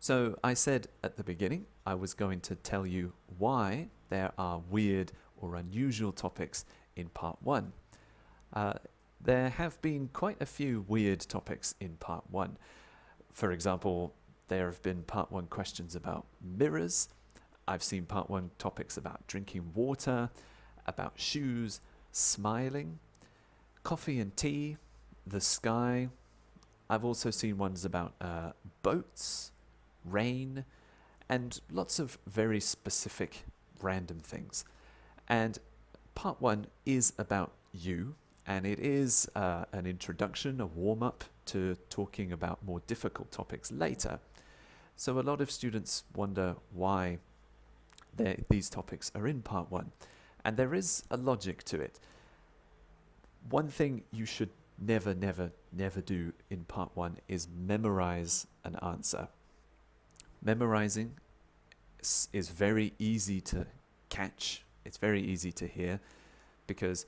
So I said at the beginning I was going to tell you why there are weird or unusual topics in part 1. There have been quite a few weird topics in part 1. For example, there have been part 1 questions about mirrors. I've seen part 1 topics about drinking water, about shoes, smiling, coffee and tea, the sky. I've also seen ones about boats, rain, and lots of very specific random things. And part 1 is about you, and it is an introduction, a warm-up to talking about more difficult topics later. So a lot of students wonder why these topics are in part 1, and there is a logic to it. One thing you should never do in part 1 is memorize an answer. Memorizing is very easy to catch. It's very easy to hear, because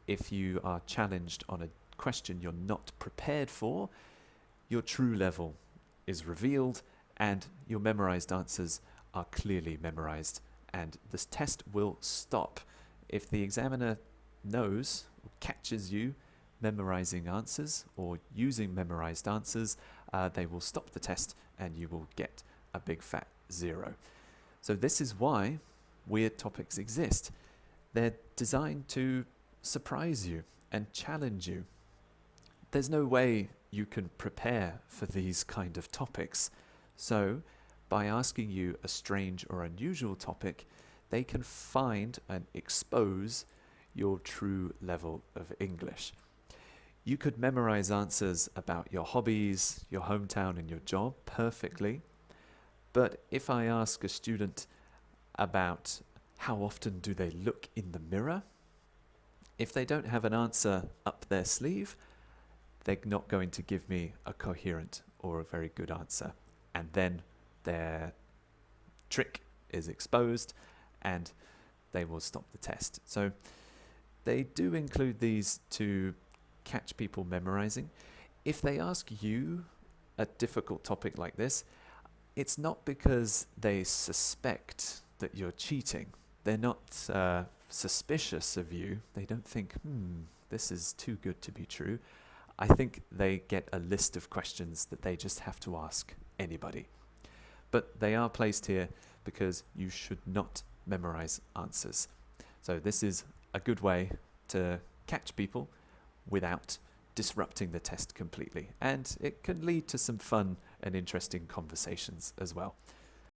if you are challenged on a question you're not prepared for, your true level is revealed and your memorized answers are clearly memorized, and this test will stop. If the examiner knows or catches you memorizing answers or using memorized answers, they will stop the test and you will get a big fat 0. So this is why weird topics exist. They're designed to surprise you and challenge you. There's no way you can prepare for these kind of topics. So by asking you a strange or unusual topic, they can find and expose your true level of English. You could memorize answers about your hobbies, your hometown, and your job perfectly. But if I ask a student about how often do they look in the mirror, if they don't have an answer up their sleeve, they're not going to give me a coherent or a very good answer. And then their trick is exposed and they will stop the test. So they do include these to catch people memorizing. If they ask you a difficult topic like this, it's not because they suspect that you're cheating. They're not suspicious of you. They don't think, this is too good to be true. I think they get a list of questions that they just have to ask anybody. But they are placed here because you should not memorize answers. So this is a good way to catch people without disrupting the test completely. And it can lead to some fun and interesting conversations as well.